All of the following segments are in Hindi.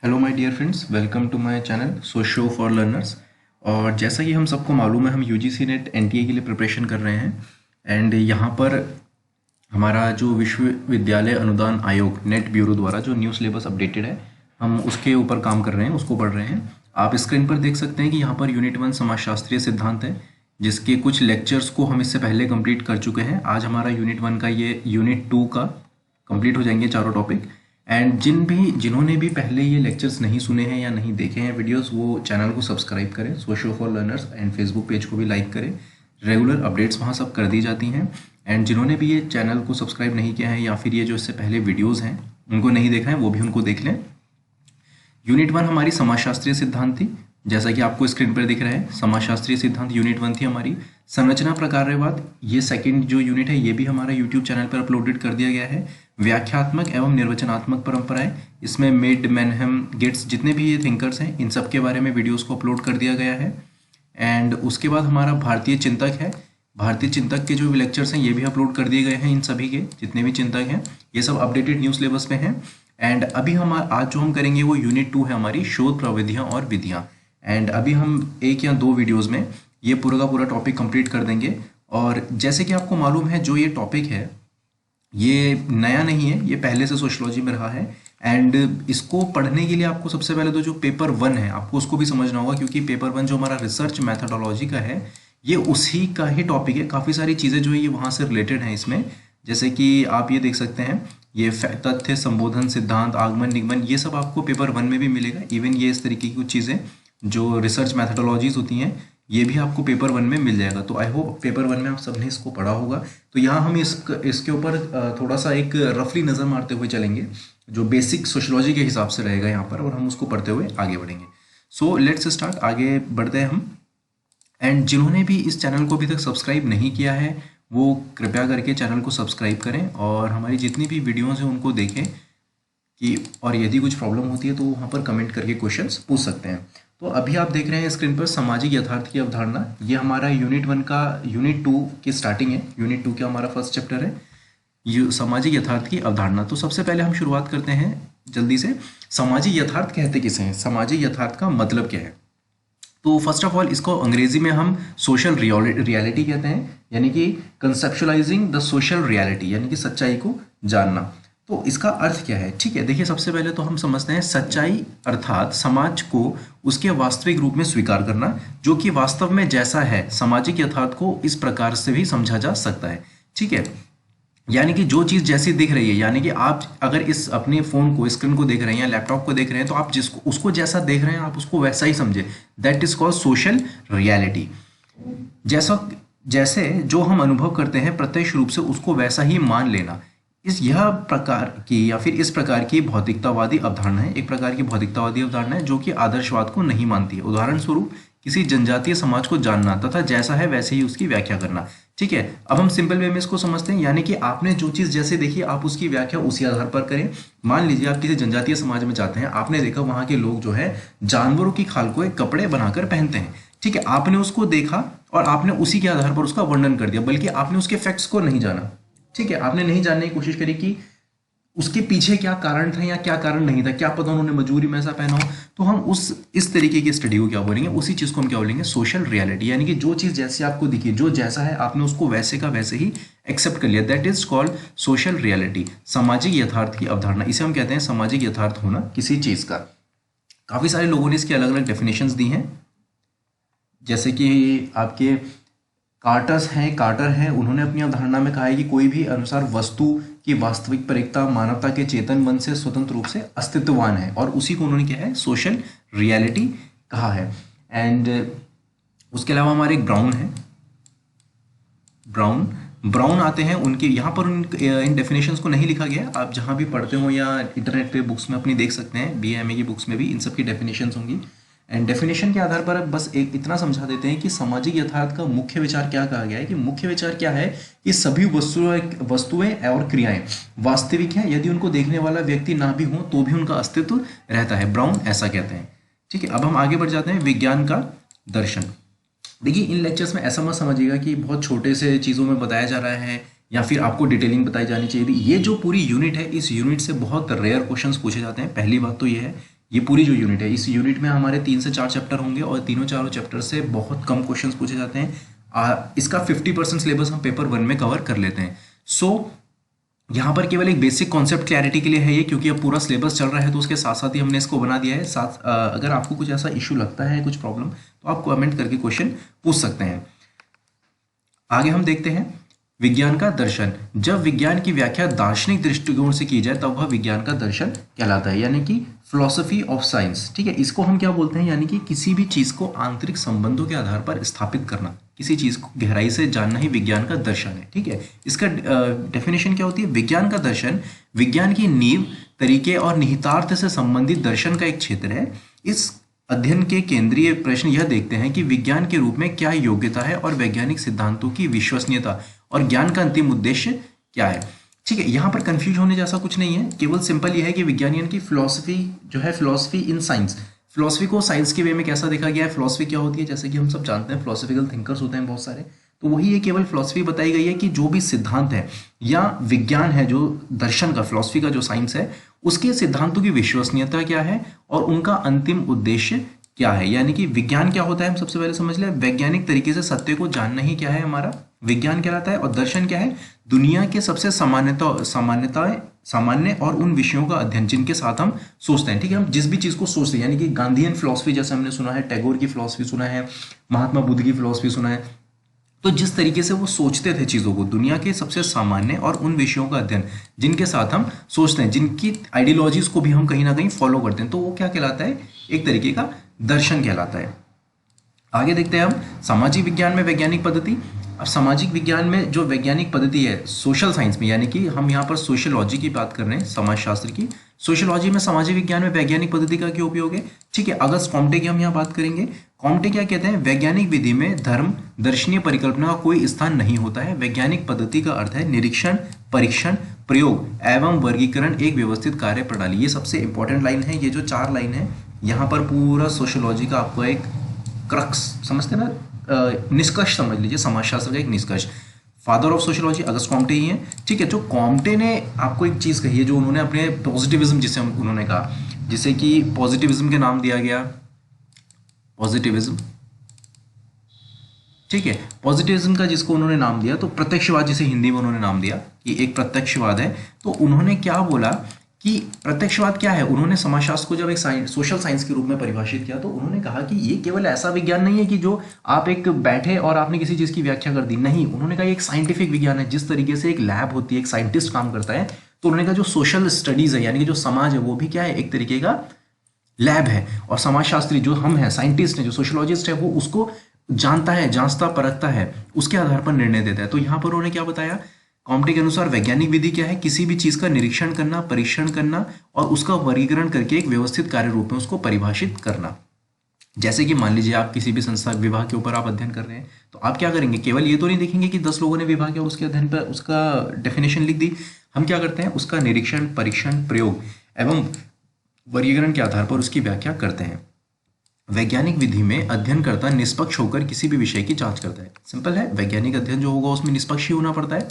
Hello my dear friends, welcome to my channel sosho for learners. और जैसा कि हम सबको मालूम है, हम यूजीसी नेट एनटीए के लिए प्रिपरेशन कर रहे हैं। एंड यहाँ पर हमारा जो विश्वविद्यालय अनुदान आयोग नेट ब्यूरो द्वारा जो न्यू सिलेबस अपडेटेड है, हम उसके ऊपर काम कर रहे हैं, उसको पढ़ रहे हैं। आप स्क्रीन पर देख सकते हैं कि यहाँ पर यूनिट 1 समाजशास्त्रीय सिद्धांत है, जिसके कुछ लेक्चर्स को हम इससे पहले कंप्लीट कर चुके हैं। आज हमारा यूनिट 1 का ये यूनिट 2 का कंप्लीट हो जाएंगे चारों टॉपिक। एंड जिन्होंने भी पहले ये लेक्चर्स नहीं सुने हैं या नहीं देखे हैं वीडियोस, वो चैनल को सब्सक्राइब करें, socio for learners, and Facebook page को भी लाइक करें। रेगुलर अपडेट्स वहाँ सब कर दी जाती हैं। एंड जिन्होंने भी ये चैनल को सब्सक्राइब नहीं किया है या फिर ये जो इससे पहले वीडियोज़ हैं उनको नहीं देखा है, वो भी उनको देख लें। यूनिट 1 हमारी समाजशास्त्रीय सिद्धांत थी, जैसा कि आपको स्क्रीन पर दिख रहा है। समाजशास्त्रीय सिद्धांत यूनिट 1 थी हमारी। संरचना प्रकारवाद, ये सेकंड जो यूनिट है, ये भी हमारा यूट्यूब चैनल पर अपलोडेड कर दिया गया है। व्याख्यात्मक एवं निर्वचनात्मक परंपराएं, इसमें मिड, मैनहम, गिट्स, जितने भी ये थिंकर्स हैं, इन सब के बारे में वीडियोस को अपलोड कर दिया गया है। एंड उसके बाद हमारा भारतीय चिंतक है। भारतीय चिंतक के जो लेक्चर्स हैं ये भी अपलोड कर दिए गए हैं। इन सभी के जितने भी चिंतक हैं ये सब अपडेटेड न्यू सिलेबस में हैं। एंड अभी हम आज जो हम करेंगे वो यूनिट 2 है हमारी, शोध प्रविधियाँ और विधियाँ। एंड अभी हम 1 या 2 वीडियोज़ में ये पूरा का पूरा टॉपिक कंप्लीट कर देंगे। और जैसे कि आपको मालूम है, जो ये टॉपिक है ये नया नहीं है, ये पहले से सोशियोलॉजी में रहा है। एंड इसको पढ़ने के लिए आपको सबसे पहले तो जो पेपर 1 है आपको उसको भी समझना होगा, क्योंकि पेपर 1 जो हमारा रिसर्च मैथडोलॉजी का है ये उसी का ही टॉपिक है। काफ़ी सारी चीज़ें जो है ये वहाँ से रिलेटेड हैं इसमें। जैसे कि आप ये देख सकते हैं, ये तथ्य, संबोधन, सिद्धांत, आगमन, निगमन, ये सब आपको पेपर 1 में भी मिलेगा। इवन ये इस तरीके की कुछ चीज़ें जो रिसर्च मैथडोलॉजीज होती हैं ये भी आपको पेपर 1 में मिल जाएगा। तो आई होप पेपर 1 में आप सबने इसको पढ़ा होगा। तो यहाँ हम इसके ऊपर थोड़ा सा एक रफली नज़र मारते हुए चलेंगे, जो बेसिक सोशियोलॉजी के हिसाब से रहेगा यहाँ पर, और हम उसको पढ़ते हुए आगे बढ़ेंगे। सो लेट्स स्टार्ट, आगे बढ़ते हैं हम। एंड जिन्होंने भी इस चैनल को अभी तक सब्सक्राइब नहीं किया है वो कृपया करके चैनल को सब्सक्राइब करें और हमारी जितनी भी वीडियोज़ हैं उनको देखें कि, और यदि कुछ प्रॉब्लम होती है तो वहाँ पर कमेंट करके क्वेश्चंस पूछ सकते हैं। तो अभी आप देख रहे हैं स्क्रीन पर सामाजिक यथार्थ की अवधारणा। ये हमारा यूनिट 1 का यूनिट 2 की स्टार्टिंग है। यूनिट 2 का हमारा फर्स्ट चैप्टर है सामाजिक यथार्थ की अवधारणा। तो सबसे पहले हम शुरुआत करते हैं जल्दी से। सामाजिक यथार्थ कहते किसे हैं, सामाजिक यथार्थ का मतलब क्या है? तो फर्स्ट ऑफ ऑल इसको अंग्रेजी में हम सोशल रियलिटी कहते हैं, यानी कि कंसेप्चुअलाइजिंग द सोशल रियलिटी, यानी कि सच्चाई को जानना। तो इसका अर्थ क्या है? ठीक है, देखिए सबसे पहले तो हम समझते हैं सच्चाई अर्थात समाज को उसके वास्तविक रूप में स्वीकार करना, जो कि वास्तव में जैसा है। सामाजिक यथार्थ को इस प्रकार से भी समझा जा सकता है। ठीक है, यानी कि जो चीज़ जैसी दिख रही है, यानी कि आप अगर इस अपने फ़ोन को, स्क्रीन को देख रहे हैं या लैपटॉप को देख रहे हैं, तो आप जिसको उसको जैसा देख रहे हैं आप उसको वैसा ही समझे। That is called social reality. जैसे जो हम अनुभव करते हैं प्रत्यक्ष रूप से उसको वैसा ही मान लेना, यह प्रकार की या फिर इस प्रकार की भौतिकतावादी अवधारणा है। एक प्रकार की भौतिकतावादी अवधारणा है जो कि आदर्शवाद को नहीं मानती है। उदाहरण स्वरूप किसी जनजातीय समाज को जानना तथा जैसा है वैसे ही उसकी व्याख्या करना। ठीक है, अब हम सिंपल वे में इसको समझते हैं, यानी कि आपने जो चीज़ जैसे देखी आप उसकी व्याख्या उसी आधार पर करें। मान लीजिए आप किसी जनजातीय समाज में जाते हैं, आपने देखा वहाँ के लोग जो है जानवरों की खाल को एक कपड़े बनाकर पहनते हैं। ठीक है, आपने उसको देखा और आपने उसी के आधार पर उसका वर्णन कर दिया, बल्कि आपने उसके फैक्ट्स को नहीं जाना। ठीक है, आपने नहीं जानने की कोशिश करी कि उसके पीछे क्या कारण था या क्या कारण नहीं था, क्या पता उन्होंने मजबूरी में ऐसा पहना हो। तो हम इस तरीके की स्टडी को क्या बोलेंगे, उसी चीज़ को हम क्या बोलेंगे, सोशल रियलिटी। यानी कि जो चीज़ जैसे आपको दिखी, जो जैसा है आपने उसको वैसे का वैसे ही एक्सेप्ट कर लिया। That is called social reality, सामाजिक यथार्थ की अवधारणा। इसे हम कहते हैं सामाजिक यथार्थ होना किसी चीज़ का। काफ़ी सारे लोगों ने इसकी अलग अलग डेफिनेशंस दी हैं, जैसे कि आपके कार्टर हैं, उन्होंने अपनी अवधारणा में कहा है कि कोई भी अनुसार वस्तु की वास्तविक परिकता मानवता के चेतन मन से स्वतंत्र रूप से अस्तित्ववान है, और उसी को उन्होंने क्या है, सोशल रियलिटी कहा है। एंड उसके अलावा हमारे एक ब्राउन है, ब्राउन आते हैं। उनके यहाँ पर इन डेफिनेशंस को नहीं लिखा गया, आप जहाँ भी पढ़ते हो या इंटरनेट पे बुक्स में अपनी देख सकते हैं, BA MA की बुक्स में भी इन सब की डेफिनेशंस होंगी। एंड डेफिनेशन के आधार पर बस एक इतना समझा देते हैं कि सामाजिक यथार्थ का मुख्य विचार क्या कहा गया है, कि मुख्य विचार क्या है कि सभी वस्तुएं और क्रियाएं वास्तविक हैं, यदि उनको देखने वाला व्यक्ति ना भी हो तो भी उनका अस्तित्व रहता है। ब्राउन ऐसा कहते हैं। ठीक है, अब हम आगे बढ़ जाते हैं, विज्ञान का दर्शन। देखिए इन लेक्चर्स में ऐसा मत समझिएगा कि बहुत छोटे से चीज़ों में बताया जा रहा है या फिर आपको डिटेलिंग बताई जानी चाहिए। ये जो पूरी यूनिट है, इस यूनिट से बहुत रेयर क्वेश्चंस पूछे जाते हैं। पहली बात तो ये है ये पूरी जो यूनिट है, इस यूनिट में हमारे 3 से 4 चैप्टर होंगे और तीनों चारों चैप्टर से बहुत कम क्वेश्चंस पूछे जाते हैं। इसका 50% सिलेबस हम पेपर 1 में कवर कर लेते हैं। सो यहाँ पर केवल एक बेसिक कॉन्सेप्ट क्लैरिटी के लिए है ये, क्योंकि अब पूरा सिलेबस चल रहा है तो उसके साथ साथ ही हमने इसको बना दिया है। साथ अगर आपको कुछ ऐसा इशू लगता है, कुछ प्रॉब्लम, तो आप कमेंट करके क्वेश्चन पूछ सकते हैं। आगे हम देखते हैं विज्ञान का दर्शन। जब विज्ञान की व्याख्या दार्शनिक दृष्टिकोण से की जाए तब वह विज्ञान का दर्शन कहलाता है, यानी कि फिलॉसफी ऑफ साइंस। ठीक है, इसको हम क्या बोलते हैं, यानी कि किसी भी चीज को आंतरिक संबंधों के आधार पर स्थापित करना, किसी चीज को गहराई से जानना ही विज्ञान का दर्शन है। ठीक है, इसका डेफिनेशन क्या होती है? विज्ञान का दर्शन विज्ञान की नींव, तरीके और निहितार्थ से संबंधित दर्शन का एक क्षेत्र है। इस अध्ययन के केंद्रीय प्रश्न यह देखते हैं कि विज्ञान के रूप में क्या योग्यता है और वैज्ञानिक सिद्धांतों की विश्वसनीयता और ज्ञान का अंतिम उद्देश्य क्या है। ठीक है, यहाँ पर कंफ्यूज होने जैसा कुछ नहीं है, केवल सिंपल यह है कि विज्ञानियन की फिलॉसफी जो है, फिलॉसफी इन साइंस, फिलॉसफी को साइंस के वे में कैसा देखा गया है। फिलॉसफी क्या होती है? जैसे कि हम सब जानते हैं फिलोसफिकल थिंकर्स होते हैं बहुत सारे, तो वही ये केवल फिलॉसफी बताई गई है कि जो भी सिद्धांत है या विज्ञान है, जो दर्शन का, फिलॉसफी का जो साइंस है, उसके सिद्धांतों की विश्वसनीयता क्या है और उनका अंतिम उद्देश्य क्या है। यानी कि विज्ञान क्या होता है, हम सबसे पहले समझ लें। वैज्ञानिक तरीके से सत्य को जानना ही क्या है, हमारा विज्ञान कहलाता है। और दर्शन क्या है? दुनिया के सबसे सामान्य और उन विषयों का अध्ययन जिनके साथ हम सोचते हैं। ठीक है, हम जिस भी चीज को सोचते हैं, यानी कि गांधीयन फिलॉसफी जैसे हमने सुना है, टैगोर की फिलॉसफी सुना है, महात्मा बुद्ध की फिलॉसफी सुना है, तो जिस तरीके से वो सोचते थे चीजों को, दुनिया के सबसे सामान्य और उन विषयों का अध्ययन जिनके साथ हम सोचते हैं, जिनकी आइडियोलॉजीज को भी हम कहीं ना कहीं फॉलो करते हैं, तो वो क्या कहलाता है? एक तरीके का दर्शन कहलाता है। आगे देखते हैं हम सामाजिक विज्ञान में वैज्ञानिक पद्धति। अब सामाजिक विज्ञान में जो वैज्ञानिक पद्धति है, सोशल साइंस में, यानी कि हम यहाँ पर सोशियोलॉजी की बात कर रहे हैं, समाजशास्त्र की। सोशियोलॉजी में सामाजिक विज्ञान में वैज्ञानिक पद्धति का क्या उपयोग है? ठीक है, अगस्त कॉम्टे की हम यहाँ बात करेंगे। कॉम्टे क्या कहते हैं? वैज्ञानिक विधि में धर्म, दर्शनीय परिकल्पना का कोई स्थान नहीं होता है। वैज्ञानिक पद्धति का अर्थ है निरीक्षण, परीक्षण, प्रयोग एवं वर्गीकरण, एक व्यवस्थित कार्य प्रणाली। ये सबसे इंपॉर्टेंट लाइन है। ये जो 4 लाइन है, यहाँ पर पूरा सोशियोलॉजी का आपको एक क्रक्स समझते हैं ना, निष्कर्ष समझ लीजिए, समाजशास्त्र का एक निष्कर्ष। Father of sociology Auguste Comte ही है। ठीक है, जो कॉम्टे ने आपको एक चीज कही है, जो उन्होंने अपने पॉजिटिविज्म, जिसे उन्होंने कहा, जिसे कि पॉजिटिविज्म के नाम दिया गया, पॉजिटिविज्म। ठीक है, पॉजिटिविज्म का जिसको उन्होंने नाम दिया, तो प्रत्यक्षवाद, जिसे हिंदी में उन्होंने नाम दिया कि एक प्रत्यक्षवाद है। तो उन्होंने क्या बोला कि प्रत्यक्षवाद क्या है? उन्होंने समाजशास्त्र को जब एक सोशल साइंस के रूप में परिभाषित किया, तो उन्होंने कहा कि ये केवल ऐसा विज्ञान नहीं है कि जो आप एक बैठे और आपने किसी चीज की व्याख्या कर दी। नहीं, उन्होंने कहा एक साइंटिफिक विज्ञान है। जिस तरीके से एक लैब होती है, एक साइंटिस्ट काम करता है, तो उन्होंने कहा जो सोशल स्टडीज है, यानी कि जो समाज है, वो भी क्या है? एक तरीके का लैब है। और समाजशास्त्री जो हम हैं, साइंटिस्ट हैं, जो सोशोलॉजिस्ट है, वो उसको जानता है, जांचता परखता है, उसके आधार पर निर्णय देता है। तो यहाँ पर उन्होंने क्या बताया? कॉम्टे के अनुसार वैज्ञानिक विधि क्या है? किसी भी चीज का निरीक्षण करना, परीक्षण करना और उसका वर्गीकरण करके एक व्यवस्थित कार्य रूप में उसको परिभाषित करना। जैसे कि मान लीजिए आप किसी भी संस्था, विभाग के ऊपर आप अध्ययन कर रहे हैं, तो आप क्या करेंगे? केवल ये तो नहीं देखेंगे कि 10 लोगों ने विभाग किया और उसके अध्ययन पर उसका डेफिनेशन लिख दी। हम क्या करते हैं? उसका निरीक्षण, परीक्षण, प्रयोग एवं वर्गीकरण के आधार पर उसकी व्याख्या करते हैं। वैज्ञानिक विधि में अध्ययनकर्ता निष्पक्ष होकर किसी भी विषय की जांच करता है। सिंपल है, वैज्ञानिक अध्ययन जो होगा उसमें निष्पक्ष ही होना पड़ता है।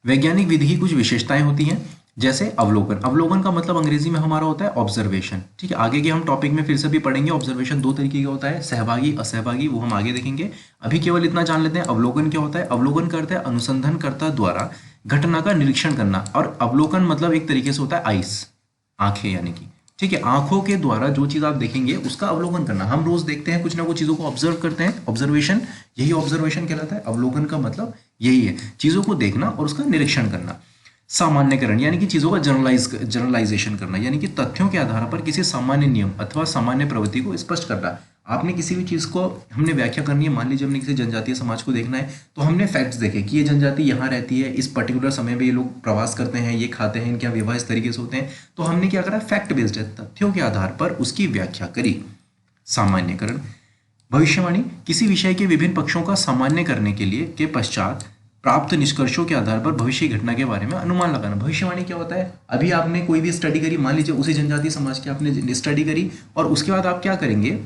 वैज्ञानिक विधि की कुछ विशेषताएं होती हैं, जैसे अवलोकन। अवलोकन का मतलब अंग्रेजी में हमारा होता है ऑब्जर्वेशन। ठीक है, आगे के हम टॉपिक में फिर से भी पढ़ेंगे। ऑब्जर्वेशन 2 तरीके का होता है, सहभागी, असहभागी, वो हम आगे देखेंगे। अभी केवल इतना जान लेते हैं अवलोकन क्या होता है। अवलोकन करते हैं अनुसंधानकर्ता द्वारा घटना का निरीक्षण करना। और अवलोकन मतलब एक तरीके से होता है आइस, आंखें, यानी कि ठीक है, आंखों के द्वारा जो चीज आप देखेंगे उसका अवलोकन करना। हम रोज देखते हैं, कुछ ना कुछ चीजों को ऑब्जर्व करते हैं, ऑब्जर्वेशन, यही ऑब्जर्वेशन कहलाता है। अवलोकन का मतलब यही है, चीजों को देखना और उसका निरीक्षण करना। सामान्यकरण यानी कि चीजों का जनरलाइजेशन करना, यानी कि तथ्यों के आधार पर किसी सामान्य नियम अथवा सामान्य प्रवृत्ति को स्पष्ट करना। आपने किसी भी चीज को हमने व्याख्या करनी है, मान लीजिए हमने किसी जनजातीय समाज को देखना है, तो हमने फैक्ट्स देखे कि ये जनजाति यहाँ रहती है, इस पर्टिकुलर समय में ये लोग प्रवास करते हैं, ये खाते हैं, इनके यहाँ विवाह इस तरीके से होते हैं। तो हमने क्या करा? फैक्ट बेस्ड है, तथ्यों के आधार पर उसकी व्याख्या करी। सामान्यकरण। भविष्यवाणी, किसी विषय के विभिन्न पक्षों का सामान्य करने के लिए के पश्चात प्राप्त निष्कर्षों के आधार पर भविष्य की घटना के बारे में अनुमान लगाना। भविष्यवाणी क्या होता है? अभी आपने कोई भी स्टडी करी, मान लीजिए उसी जनजातीय समाज की आपने स्टडी करी, और उसके बाद आप क्या करेंगे?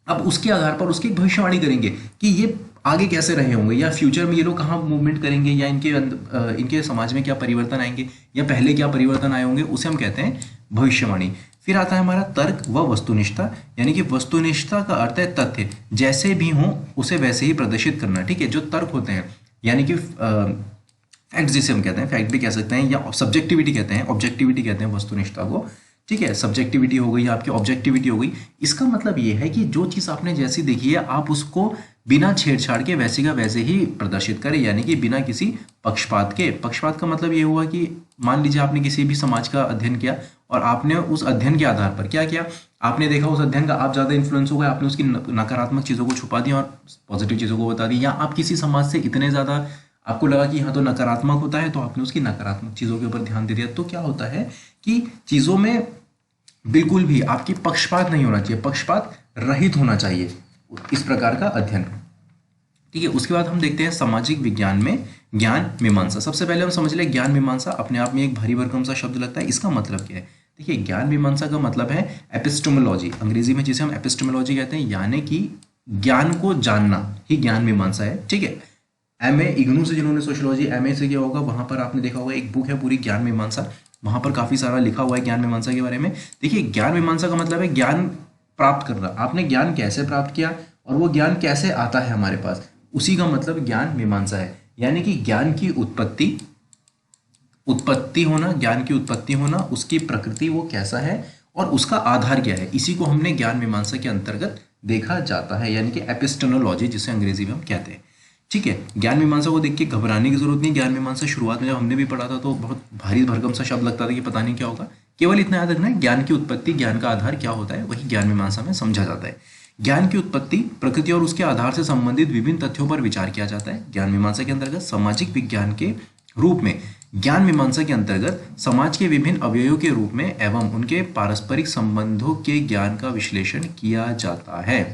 अब उसके आधार पर उसकी भविष्यवाणी करेंगे कि ये आगे कैसे रहे होंगे, या फ्यूचर में ये लोग कहाँ मूवमेंट करेंगे, या इनके समाज में क्या परिवर्तन आएंगे, या पहले क्या परिवर्तन आए होंगे, उसे हम कहते हैं भविष्यवाणी। फिर आता है हमारा तर्क व वस्तुनिष्ठता, यानी कि वस्तुनिष्ठता का अर्थ है तथ्य जैसे भी हो उसे वैसे ही प्रदर्शित करना। ठीक है, जो तर्क होते हैं यानी कि फैक्ट जिसे हम कहते हैं, फैक्ट भी कह सकते हैं, या सब्जेक्टिविटी कहते हैं, ऑब्जेक्टिविटी कहते हैं वस्तुनिष्ठता को। ठीक है, सब्जेक्टिविटी हो गई, आपकी ऑब्जेक्टिविटी हो गई। इसका मतलब ये है कि जो चीज़ आपने जैसी देखी है आप उसको बिना छेड़छाड़ के वैसे का वैसे ही प्रदर्शित करें, यानी कि बिना किसी पक्षपात के। पक्षपात का मतलब ये हुआ कि मान लीजिए आपने किसी भी समाज का अध्ययन किया और आपने उस अध्ययन के आधार पर क्या किया, आपने देखा उस अध्ययन का आप ज़्यादा इन्फ्लुएंस हो गए, आपने उसकी नकारात्मक चीज़ों को छुपा दिया और पॉजिटिव चीज़ों को बता दी, या आप किसी समाज से इतने ज़्यादा आपको लगा कि हाँ तो नकारात्मक होता है तो आपने उसकी नकारात्मक चीज़ों के ऊपर ध्यान दे दिया। तो क्या होता है कि चीज़ों में बिल्कुल भी आपकी पक्षपात नहीं होना चाहिए, पक्षपात रहित होना चाहिए, इस प्रकार का अध्ययन। ठीक है, उसके बाद हम देखते हैं सामाजिक विज्ञान में ज्ञान मीमांसा। सबसे पहले हम समझ लें ज्ञान मीमांसा अपने आप में एक भारी भरकम सा शब्द लगता है, इसका मतलब क्या है। देखिए, ज्ञान मीमांसा का मतलब है एपिस्टेमोलॉजी, अंग्रेजी में जिसे हम एपिस्टेमोलॉजी कहते हैं, यानी कि ज्ञान को जानना ही ज्ञान मीमांसा है। ठीक है, एमए इग्नू से जिन्होंने सोशियोलॉजी एमए से किया होगा वहां पर आपने देखा होगा एक बुक है पूरी ज्ञान मीमांसा, वहां पर काफी सारा लिखा हुआ है ज्ञान मीमांसा के बारे में। देखिए, ज्ञान मीमांसा का मतलब है ज्ञान प्राप्त करना, आपने ज्ञान कैसे प्राप्त किया और वो ज्ञान कैसे आता है हमारे पास, उसी का मतलब ज्ञान मीमांसा है। यानी कि ज्ञान की उत्पत्ति होना, ज्ञान की उत्पत्ति होना, उसकी प्रकृति वो कैसा है और उसका आधार क्या है, इसी को हमने ज्ञान मीमांसा के अंतर्गत देखा जाता है, यानी कि एपिस्टेमोलॉजी जिसे अंग्रेजी में हम कहते हैं। ठीक है, ज्ञान मीमांसा को देख के घबराने की जरूरत नहीं। ज्ञान मीमांसा शुरुआत में जब हमने भी पढ़ा था तो बहुत भारी भरकम सा शब्द लगता था कि पता नहीं क्या होगा, केवल इतना याद रखना है ज्ञान की उत्पत्ति, ज्ञान का आधार क्या होता है, वही ज्ञान मीमांसा में समझा जाता है। ज्ञान की उत्पत्ति, प्रकृति और उसके आधार से संबंधित विभिन्न तथ्यों पर विचार किया जाता है। ज्ञान मीमांसा के अंतर्गत सामाजिक विज्ञान के रूप में ज्ञान मीमांसा के अंतर्गत समाज के विभिन्न अवयवों के रूप में एवं उनके पारस्परिक संबंधों के ज्ञान का विश्लेषण किया जाता है।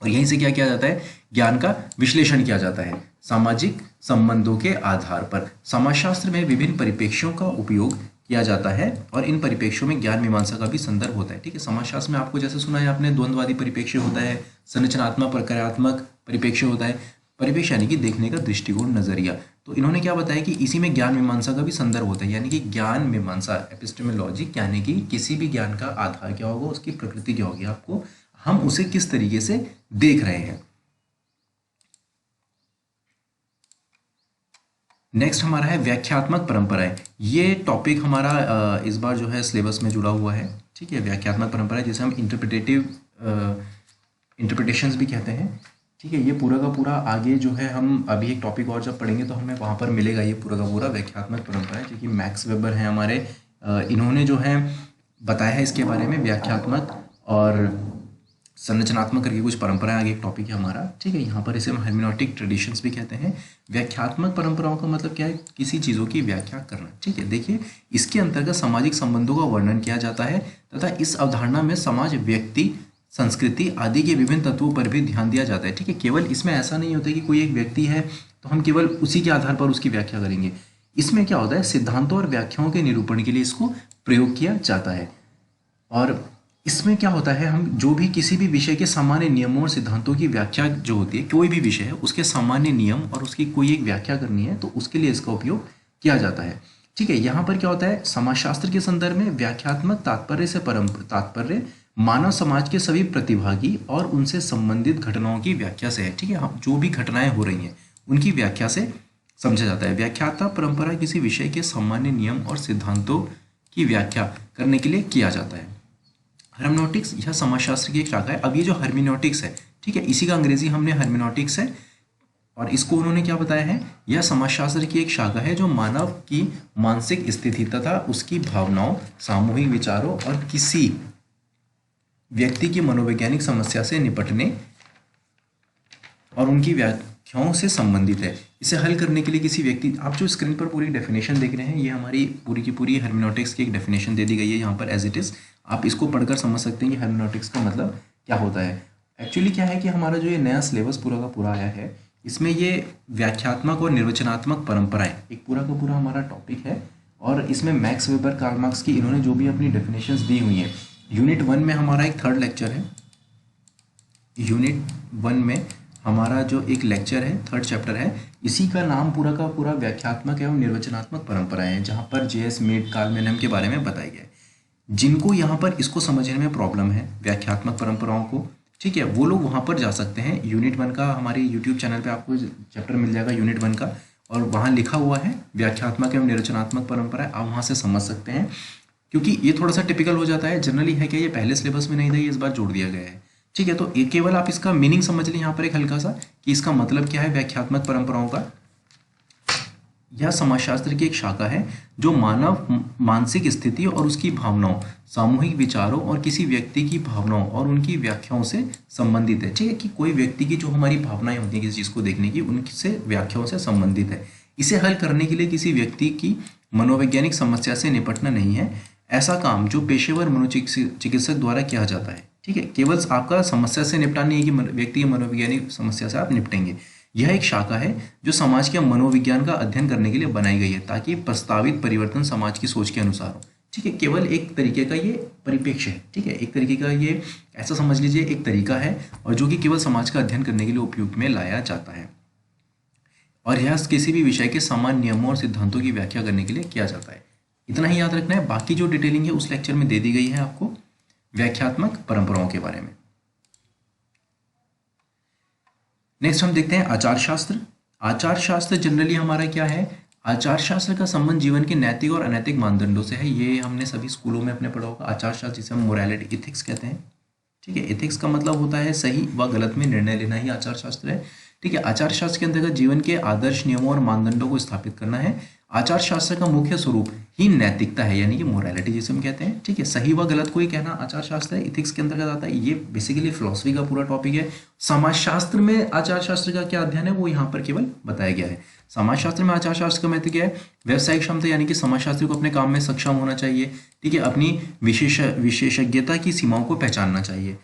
और यहीं से क्या किया जाता है, ज्ञान का विश्लेषण किया जाता है सामाजिक संबंधों के आधार पर। समाजशास्त्र में विभिन्न परिप्रेक्ष्यों का उपयोग किया जाता है और इन परिप्रेक्ष्यों में ज्ञान मीमांसा का भी संदर्भ होता है। ठीक है, समाजशास्त्र में आपको जैसे सुना है आपने, द्वंद्ववादी परिप्रेक्ष्य होता है, संरचनात्मक प्रक्रियात्मक परिप्रेक्ष्य होता है। परिप्रेक्ष्य यानी कि देखने का दृष्टिकोण, नजरिया। तो इन्होंने क्या बताया कि इसी में ज्ञान मीमांसा का भी संदर्भ होता है, यानी कि ज्ञान मीमांसा एपिस्टेमोलॉजी, यानी कि किसी भी ज्ञान का आधार क्या होगा, उसकी प्रकृति क्या होगी, आपको हम उसे किस तरीके से देख रहे हैं। नेक्स्ट हमारा है व्याख्यात्मक परंपराएं। ये टॉपिक हमारा इस बार जो है सिलेबस में जुड़ा हुआ है। ठीक है, व्याख्यात्मक परंपराएं जिसे हम इंटरप्रिटेशंस भी कहते हैं। ठीक है, ये पूरा का पूरा आगे जो है हम अभी एक टॉपिक और जब पढ़ेंगे तो हमें वहाँ पर मिलेगा ये पूरा का पूरा व्याख्यात्मक परंपराएं, जो कि मैक्स वेबर हैं हमारे, इन्होंने जो है बताया है इसके बारे में। व्याख्यात्मक और संरचनात्मक करके कुछ परंपराएं आगे एक टॉपिक है हमारा। ठीक है, यहाँ पर इसे हम हेर्मेनोटिक ट्रेडिशंस भी कहते हैं। व्याख्यात्मक परंपराओं का मतलब क्या है, किसी चीज़ों की व्याख्या करना। ठीक है, देखिए इसके अंतर्गत सामाजिक संबंधों का वर्णन किया जाता है तथा इस अवधारणा में समाज, व्यक्ति, संस्कृति आदि के विभिन्न तत्वों पर भी ध्यान दिया जाता है। ठीक है, केवल इसमें ऐसा नहीं होता कि कोई एक व्यक्ति है तो हम केवल उसी के आधार पर उसकी व्याख्या करेंगे। इसमें क्या होता है, सिद्धांतों और व्याख्याओं के निरूपण के लिए इसको प्रयोग किया जाता है। और इसमें क्या होता है, हम जो भी किसी भी विषय के सामान्य नियमों और सिद्धांतों की व्याख्या जो होती है, कोई भी विषय है उसके सामान्य नियम और उसकी कोई एक व्याख्या करनी है तो उसके लिए इसका उपयोग किया जाता है। ठीक है, यहाँ पर क्या होता है, समाजशास्त्र के संदर्भ में व्याख्यात्मक तात्पर्य से तात्पर्य मानव समाज के सभी प्रतिभागी और उनसे संबंधित घटनाओं की व्याख्या से है। ठीक है, हम जो भी घटनाएं हो रही हैं उनकी व्याख्या से समझा जाता है। व्याख्यात्मक परंपरा किसी विषय के सामान्य नियम और सिद्धांतों की व्याख्या करने के लिए किया जाता है। हर्मेनोटिक्स यह समाजशास्त्र की एक शाखा है। अब ये जो हर्मेनोटिक्स है, ठीक है, इसी का अंग्रेजी हमने हर्मेनोटिक्स है, और इसको उन्होंने क्या बताया है, यह समाजशास्त्र की एक शाखा है जो मानव की मानसिक स्थिति तथा उसकी भावनाओं, सामूहिक विचारों और किसी व्यक्ति की मनोवैज्ञानिक समस्या से निपटने और उनकी व्याख्याओं से संबंधित है। इसे हल करने के लिए किसी व्यक्ति, आप जो स्क्रीन पर पूरी डेफिनेशन देख रहे हैं ये हमारी पूरी की पूरी हर्मेनोटिक्स की एक डेफिनेशन दे दी गई है यहाँ पर एज इट इज़। आप इसको पढ़कर समझ सकते हैं कि हर्मेनोटिक्स का मतलब क्या होता है। एक्चुअली क्या है कि हमारा जो ये नया सिलेबस पूरा का पूरा आया है, इसमें ये व्याख्यात्मक और निर्वचनात्मक परंपराएं एक पूरा का पूरा हमारा टॉपिक है, और इसमें मैक्स वेबर, कार्ल मार्क्स की इन्होंने जो भी अपनी डेफिनेशंस दी हुई हैं। यूनिट 1 में हमारा एक थर्ड लेक्चर है, यूनिट 1 में हमारा जो एक लेक्चर है, थर्ड चैप्टर है, इसी का नाम पूरा का पूरा व्याख्यात्मक एवं निर्वचनात्मक परंपराएं है, जहाँ पर J.S. मिड, कार्ल मेनहम के बारे में बताया गया है। जिनको यहाँ पर इसको समझने में प्रॉब्लम है व्याख्यात्मक परंपराओं को, ठीक है, वो लोग वहाँ पर जा सकते हैं। यूनिट 1 का हमारे यूट्यूब चैनल पे आपको चैप्टर मिल जाएगा यूनिट 1 का, और वहाँ लिखा हुआ है व्याख्यात्मक एवं निर्वचनात्मक परंपरा, आप वहाँ से समझ सकते हैं। क्योंकि ये थोड़ा सा टिपिकल हो जाता है, जनरली है क्या, ये पहले सिलेबस में नहीं था, ये इस बार जोड़ दिया गया है, ठीक है। तो ये केवल आप इसका मीनिंग समझ लें यहाँ पर एक हल्का सा, कि इसका मतलब क्या है व्याख्यात्मक परंपराओं का। यह समाजशास्त्र की एक शाखा है जो मानव मानसिक स्थिति और उसकी भावनाओं, सामूहिक विचारों और किसी व्यक्ति की भावनाओं और उनकी व्याख्याओं से संबंधित है, ठीक है। कि कोई व्यक्ति की जो हमारी भावनाएं होती हैं किसी चीज़ को देखने की, उनसे व्याख्याओं से संबंधित है। इसे हल करने के लिए किसी व्यक्ति की मनोवैज्ञानिक समस्या से निपटना नहीं है, ऐसा काम जो पेशेवर मनोचिकित्सक द्वारा किया जाता है, ठीक है। केवल आपका समस्या से निपटाना नहीं है कि व्यक्ति की मनोवैज्ञानिक समस्या से आप निपटेंगे। यह एक शाखा है जो समाज के मनोविज्ञान का अध्ययन करने के लिए बनाई गई है, ताकि प्रस्तावित परिवर्तन समाज की सोच के अनुसार हो, ठीक है। केवल एक तरीके का ये परिप्रेक्ष्य है, ठीक है, एक तरीके का ये ऐसा समझ लीजिए एक तरीका है, और जो कि केवल समाज का अध्ययन करने के लिए उपयोग में लाया जाता है, और यह किसी भी विषय के समान नियमों और सिद्धांतों की व्याख्या करने के लिए किया जाता है। इतना ही याद रखना है, बाकी जो डिटेलिंग है उस लेक्चर में दे दी गई है आपको व्याख्यात्मक परंपराओं के बारे में। नेक्स्ट हम देखते हैं आचार शास्त्र। आचार शास्त्र जनरली हमारा क्या है, आचार शास्त्र का संबंध जीवन के नैतिक और अनैतिक मानदंडों से है। ये हमने सभी स्कूलों में अपने पढ़ा होगा। आचार शास्त्र जिसे हम मोरालिटी इथिक्स कहते हैं, ठीक है। इथिक्स का मतलब होता है सही व गलत में निर्णय लेना ही आचार शास्त्र है, ठीक है। आचार शास्त्र के अंतर्गत जीवन के आदर्श, नियमों और मानदंडों को स्थापित करना है। आचार शास्त्र का मुख्य स्वरूप ही नैतिकता है, यानी कि मोरालिटी जिसे हम कहते हैं, ठीक है। सही व गलत को ही कहना आचार शास्त्र है, इथिक्स के अंतर्गत आता है। ये बेसिकली फिलॉसफी का पूरा टॉपिक है। समाजशास्त्र में आचार शास्त्र का क्या अध्ययन है वो यहाँ पर केवल बताया गया है। समाजशास्त्र में आचार शास्त्र का महत्व क्या है, व्यवसायिक क्षमता, यानी कि समाजशास्त्री को अपने काम में सक्षम होना चाहिए, ठीक है। अपनी विशेषज्ञता की सीमाओं को पहचानना चाहिए,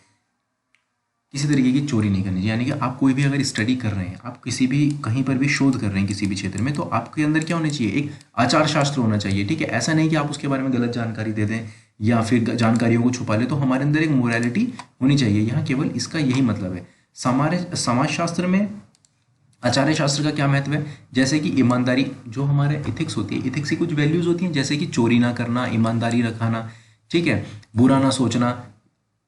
किसी तरीके की चोरी नहीं करनी चाहिए। यानी कि आप कोई भी अगर स्टडी कर रहे हैं, आप किसी भी कहीं पर भी शोध कर रहे हैं किसी भी क्षेत्र में, तो आपके अंदर क्या होना चाहिए, एक आचार शास्त्र होना चाहिए, ठीक है। ऐसा नहीं कि आप उसके बारे में गलत जानकारी दे दें या फिर जानकारियों को छुपा ले, तो हमारे अंदर एक मोरालिटी होनी चाहिए। यहाँ केवल इसका यही मतलब है। समाजशास्त्र में आचार्य शास्त्र का क्या महत्व है, जैसे कि ईमानदारी, जो हमारे इथिक्स होती है, इथिक्स की कुछ वैल्यूज होती हैं, जैसे कि चोरी ना करना, ईमानदारी रखाना, ठीक है, बुरा ना सोचना,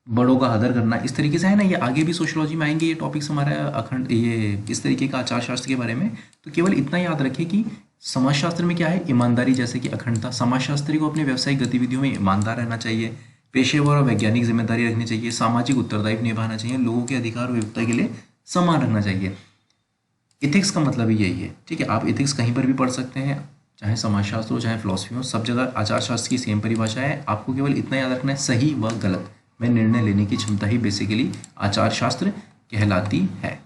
बड़ों का आदर करना, इस तरीके से है ना। ये आगे भी सोशियोलॉजी में आएंगे ये टॉपिक्स हमारा अखंड, ये इस तरीके का आचार शास्त्र के बारे में। तो केवल इतना याद रखें कि समाजशास्त्र में क्या है, ईमानदारी, जैसे कि अखंडता। समाजशास्त्री को अपने व्यावसायिक गतिविधियों में ईमानदार रहना चाहिए, पेशेवर और वैज्ञानिक जिम्मेदारी रखनी चाहिए, सामाजिक उत्तरदायित्व निभाना चाहिए, लोगों के अधिकार और विविधता के लिए सम्मान रखना चाहिए। इथिक्स का मतलब ही यही है, ठीक है। आप इथिक्स कहीं पर भी पढ़ सकते हैं, चाहे समाजशास्त्र हो चाहे फिलॉसफी हो, सब जगह आचार शास्त्र की सेम परिभाषा है। आपको केवल इतना याद रखना है, सही व गलत में निर्णय लेने की क्षमता ही बेसिकली आचार शास्त्र कहलाती है।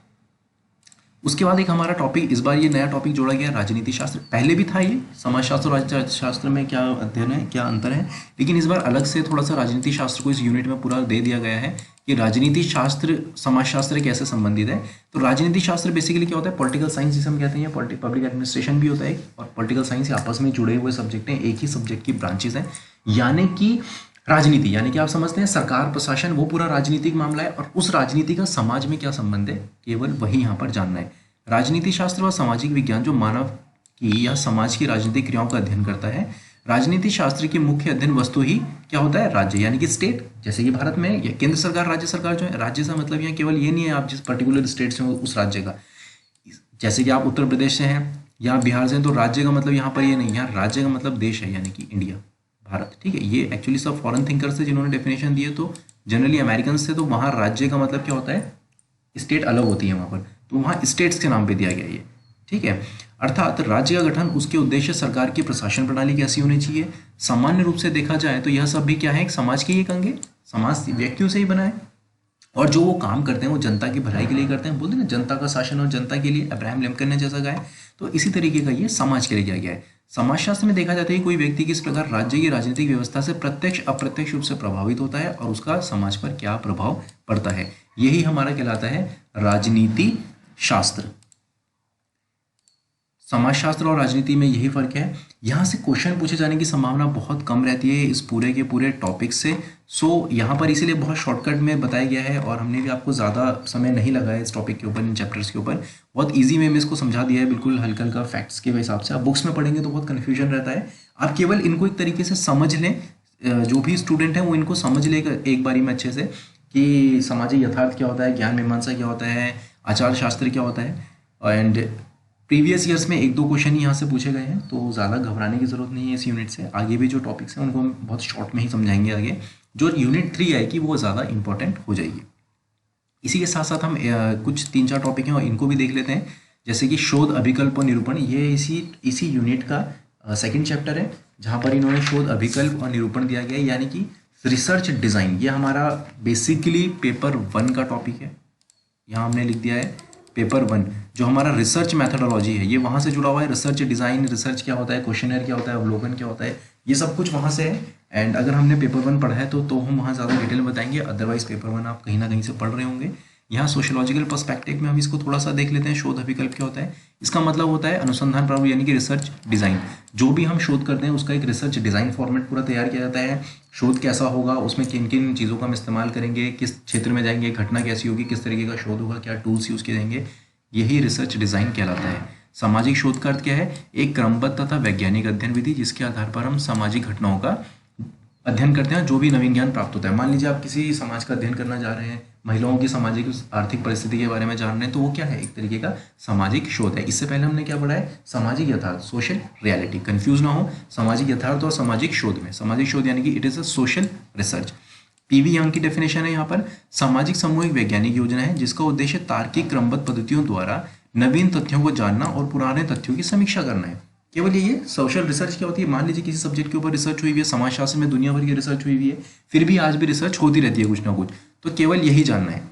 उसके बाद एक हमारा टॉपिक, इस बार ये नया टॉपिक जोड़ा गया, राजनीति शास्त्र। पहले भी था ये, समाजशास्त्र और आचार शास्त्र में क्या अध्ययन है, क्या अंतर है, लेकिन इस बार अलग से थोड़ा सा राजनीति शास्त्र को इस यूनिट में पूरा दे दिया गया है कि राजनीति शास्त्र समाजशास्त्र कैसे संबंधित है। तो राजनीति शास्त्र बेसिकली क्या होता है, पॉलिटिकल साइंस जिसे हम कहते हैं, पब्लिक एडमिनिस्ट्रेशन भी होता है, और पॉलिटिकल साइंस आपस में जुड़े हुए सब्जेक्ट हैं, एक ही सब्जेक्ट की ब्रांचेस हैं। यानी कि राजनीति, यानी कि आप समझते हैं सरकार प्रशासन, वो पूरा राजनीतिक मामला है, और उस राजनीति का समाज में क्या संबंध है, केवल वही यहाँ पर जानना है। राजनीति शास्त्र व सामाजिक विज्ञान जो मानव की या समाज की राजनीतिक क्रियाओं का अध्ययन करता है। राजनीति शास्त्र की मुख्य अध्ययन वस्तु ही क्या होता है, राज्य, यानी कि स्टेट। जैसे कि भारत में या केंद्र सरकार, राज्य सरकार जो है, राज्य से मतलब यहाँ केवल ये नहीं है आप जिस पर्टिकुलर स्टेट से हो उस राज्य का। जैसे कि आप उत्तर प्रदेश से हैं या बिहार से हैं, तो राज्य का मतलब यहाँ पर ये नहीं, यहाँ राज्य का मतलब देश है, यानी कि इंडिया, भारत, ठीक है। ये एक्चुअली सब फॉरेन थिंकर्स थे जिन्होंने डेफिनेशन दी है, तो जनरली अमेरिकन से, तो वहाँ राज्य का मतलब क्या होता है, स्टेट अलग होती है वहाँ पर, तो वहाँ स्टेट्स के नाम पे दिया गया ये, ठीक है। अर्थात राज्य का गठन, उसके उद्देश्य, सरकार की प्रशासन प्रणाली कैसी होनी चाहिए। सामान्य रूप से देखा जाए तो यह सब भी क्या है, एक समाज के एक अंग है, समाज व्यक्तियों से ही बना है, और जो वो काम करते हैं वो जनता की भलाई के लिए करते हैं। बोलते हैं ना, जनता का शासन और जनता के लिए, अब्राहम लिंकन ने जैसा कहा है, तो इसी तरीके का ये समाज के लिए किया गया है। समाजशास्त्र में देखा जाता है कि कोई व्यक्ति किस प्रकार राज्य की राजनीतिक व्यवस्था से प्रत्यक्ष अप्रत्यक्ष रूप से प्रभावित होता है, और उसका समाज पर क्या प्रभाव पड़ता है, यही हमारा कहलाता है राजनीति शास्त्र। समाजशास्त्र और राजनीति में यही फर्क है। यहाँ से क्वेश्चन पूछे जाने की संभावना बहुत कम रहती है इस पूरे के पूरे टॉपिक से। सो यहाँ पर इसीलिए बहुत शॉर्टकट में बताया गया है, और हमने भी आपको ज़्यादा समय नहीं लगाया इस टॉपिक के ऊपर, इन चैप्टर्स के ऊपर। बहुत ईजी में इसको समझा दिया है, बिल्कुल हल्का हल्का फैक्ट्स के हिसाब से। आप बुक्स में पढ़ेंगे तो बहुत कन्फ्यूजन रहता है, आप केवल इनको एक तरीके से समझ लें, जो भी स्टूडेंट हैं वो इनको समझ लेगा एक बारी में अच्छे से कि सामाजिक यथार्थ क्या होता है, ज्ञान मीमांसा क्या होता है, आचार शास्त्र क्या होता है। एंड प्रीवियस ईयर्स में एक दो क्वेश्चन ही यहाँ से पूछे गए हैं, तो ज़्यादा घबराने की ज़रूरत नहीं है इस यूनिट से। आगे भी जो टॉपिक्स हैं उनको हम बहुत शॉर्ट में ही समझाएंगे। आगे जो यूनिट 3 आएगी वो ज़्यादा इंपॉर्टेंट हो जाएगी। इसी के साथ साथ हम कुछ 3-4 टॉपिक हैं और इनको भी देख लेते हैं, जैसे कि शोध, अभिकल्प और निरूपण। ये इसी यूनिट का सेकंड चैप्टर है, जहाँ पर इन्होंने शोध, अभिकल्प और निरूपण दिया गया है, यानी कि रिसर्च डिज़ाइन। ये हमारा बेसिकली पेपर 1 का टॉपिक है। यहाँ हमने लिख दिया है पेपर 1, जो हमारा रिसर्च मैथडोलॉजी है ये वहाँ से जुड़ा हुआ है। रिसर्च डिज़ाइन, रिसर्च क्या होता है, क्वेश्चनर क्या होता है, अवलोकन क्या होता है, ये सब कुछ वहाँ से है। एंड अगर हमने पेपर 1 पढ़ा है तो हम वहाँ ज़्यादा डिटेल में बताएंगे, अदरवाइज पेपर 1 आप कहीं ना कहीं से पढ़ रहे होंगे। यहाँ सोशियोलॉजिकल पर्सपेक्टिव में हम इसको थोड़ा सा देख लेते हैं। शोध अभिकल्प क्या होता है, इसका मतलब होता है अनुसंधान प्रारूप, यानी कि रिसर्च डिज़ाइन। जो भी हम शोध करते हैं उसका एक रिसर्च डिज़ाइन फॉर्मेट पूरा तैयार किया जाता है। शोध कैसा होगा, उसमें किन किन चीज़ों का हम इस्तेमाल करेंगे, किस क्षेत्र में जाएंगे, घटना कैसी होगी, किस तरीके का शोध होगा, क्या टूल्स यूज़ किए जाएंगे, यही रिसर्च डिज़ाइन कहलाता है। सामाजिक शोध का अर्थ क्या है, एक क्रमबद्ध तथा वैज्ञानिक अध्ययन विधि जिसके आधार पर हम सामाजिक घटनाओं का अध्ययन करते हैं, जो भी नवीन ज्ञान प्राप्त होता है। मान लीजिए आप किसी समाज का अध्ययन करना जा रहे हैं, महिलाओं की सामाजिक आर्थिक परिस्थिति के बारे में जान रहे हैं, तो वो क्या है, एक तरीके का सामाजिक शोध है। इससे पहले हमने क्या पढ़ा है, सामाजिक यथार्थ, सोशल रियलिटी। कंफ्यूज ना हो सामाजिक यथार्थ और सामाजिक शोध में। सामाजिक शोध यानी कि it is a social research. PV young की डेफिनेशन है यहाँ पर, सामाजिक समूह एक वैज्ञानिक योजना है जिसका उद्देश्य तार्किक क्रमबद्ध पद्धतियों द्वारा नवीन तथ्यों को जानना और पुराने तथ्यों की समीक्षा करना है। केवल ये सोशल रिसर्च क्या होती है, मान लीजिए किसी सब्जेक्ट के ऊपर रिसर्च हुई हुई है, समाजशास्त्र में दुनिया भर की रिसर्च हुई हुई है, फिर भी आज भी रिसर्च होती रहती है कुछ ना कुछ, तो केवल यही जानना है।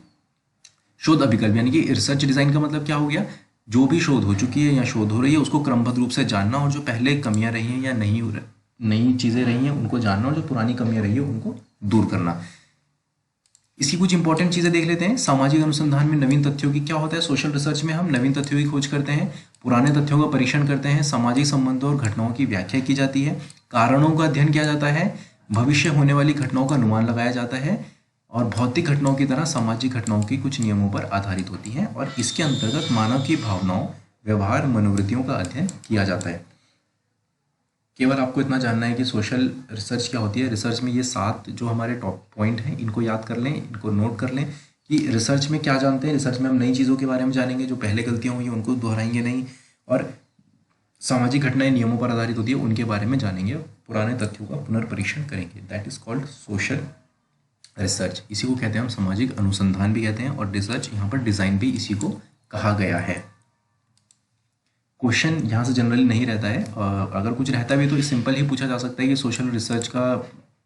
शोध अभिकल्प यानी कि रिसर्च डिजाइन का मतलब क्या हो गया, जो भी शोध हो चुकी है या शोध हो रही है उसको क्रमबद्ध रूप से जानना, और जो पहले कमियां रही हैं या नई चीजें रही हैं उनको जानना, और जो पुरानी कमियां रही है उनको दूर करना। इसकी कुछ इंपॉर्टेंट चीजें देख लेते हैं। सामाजिक अनुसंधान में नवीन तथ्यों की क्या होता है, सोशल रिसर्च में हम नवीन तथ्यों की खोज करते हैं, पुराने तथ्यों का परीक्षण करते हैं, सामाजिक संबंधों और घटनाओं की व्याख्या की जाती है, कारणों का अध्ययन किया जाता है, भविष्य होने वाली घटनाओं का अनुमान लगाया जाता है, और भौतिक घटनाओं की तरह सामाजिक घटनाओं की कुछ नियमों पर आधारित होती हैं, और इसके अंतर्गत मानव की भावनाओं, व्यवहार, मनोवृत्तियों का अध्ययन किया जाता है। केवल आपको इतना जानना है कि सोशल रिसर्च क्या होती है। रिसर्च में ये 7 जो हमारे टॉप पॉइंट हैं इनको याद कर लें, इनको नोट कर लें कि रिसर्च में क्या जानते हैं। रिसर्च में हम नई चीज़ों के बारे में जानेंगे, जो पहले गलतियाँ हुई उनको दोहराएंगे नहीं, और सामाजिक घटनाएं नियमों पर आधारित होती है उनके बारे में जानेंगे, पुराने तथ्यों का पुनर्परीक्षण करेंगे। That is called social research. इसी को कहते हैं हम सामाजिक अनुसंधान भी कहते हैं, और रिसर्च यहाँ पर डिज़ाइन भी इसी को कहा गया है। क्वेश्चन यहाँ से जनरली नहीं रहता है, अगर कुछ रहता भी तो सिंपल ही पूछा जा सकता है कि सोशल रिसर्च का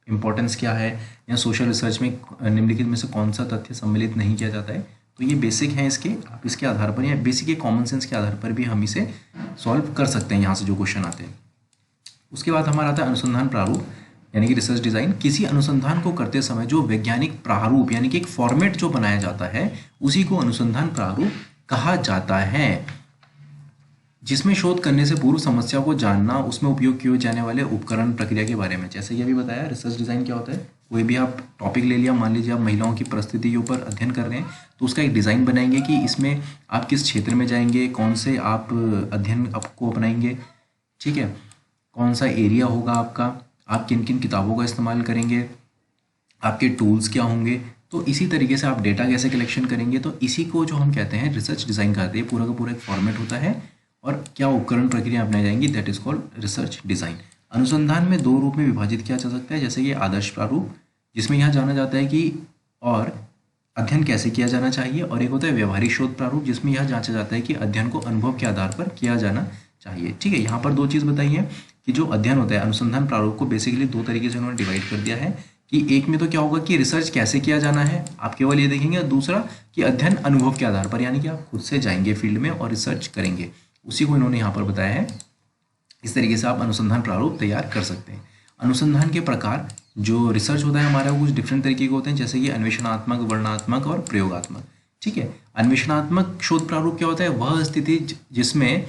इंपॉर्टेंस क्या है, या सोशल रिसर्च में निम्नलिखित में से कौन सा तथ्य सम्मिलित नहीं किया जाता है। तो ये बेसिक हैं इसके, आप इसके आधार पर या बेसिक ये कॉमन सेंस के आधार पर भी हम इसे सॉल्व कर सकते हैं यहाँ से जो क्वेश्चन आते हैं। उसके बाद हमारा आता है अनुसंधान प्रारूप यानी कि रिसर्च डिज़ाइन। किसी अनुसंधान को करते समय जो वैज्ञानिक प्रारूप यानी कि एक फॉर्मेट जो बनाया जाता है उसी को अनुसंधान प्रारूप कहा जाता है, जिसमें शोध करने से पूर्व समस्या को जानना, उसमें उपयोग किए जाने वाले उपकरण, प्रक्रिया के बारे में। जैसे कि अभी बताया रिसर्च डिज़ाइन क्या होता है, कोई भी आप टॉपिक ले लिया, मान लीजिए आप महिलाओं की परिस्थिति के ऊपर अध्ययन कर रहे हैं, तो उसका एक डिज़ाइन बनाएंगे कि इसमें आप किस क्षेत्र में जाएंगे, कौन से आप अध्ययन आपको अपनाएंगे, ठीक है, कौन सा एरिया होगा आपका, आप किन किन किताबों का इस्तेमाल करेंगे, आपके टूल्स क्या होंगे, तो इसी तरीके से आप डेटा कैसे कलेक्शन करेंगे। तो इसी को जो हम कहते हैं रिसर्च डिज़ाइन कहते हैं। पूरा का पूरा एक फॉर्मेट होता है और क्या उपकरण प्रक्रिया अपनाई जाएंगी, that is called research design. अनुसंधान में 2 रूप में विभाजित किया जा सकता है, जैसे कि आदर्श प्रारूप जिसमें यहाँ जाना जाता है कि और अध्ययन कैसे किया जाना चाहिए, और एक होता है व्यवहारिक शोध प्रारूप जिसमें यह जांचा जाता है कि अध्ययन को अनुभव के आधार पर किया जाना चाहिए। ठीक है, यहाँ पर 2 चीज़ बताई है कि जो अध्ययन होता है अनुसंधान प्रारूप को बेसिकली 2 तरीके से उन्होंने डिवाइड कर दिया है कि एक में तो क्या होगा कि रिसर्च कैसे किया जाना है आप केवल ये देखेंगे, और दूसरा कि अध्ययन अनुभव के आधार पर, यानी कि आप खुद से जाएंगे फील्ड में और रिसर्च करेंगे, उसी को इन्होंने यहाँ पर बताया है। इस तरीके से आप अनुसंधान प्रारूप तैयार कर सकते हैं। अनुसंधान के प्रकार जो रिसर्च होता है हमारा कुछ डिफरेंट तरीके के होते हैं, जैसे कि अन्वेषणात्मक, वर्णनात्मक और प्रयोगात्मक। ठीक है, अन्वेषणात्मक शोध प्रारूप क्या होता है, वह स्थिति जिसमें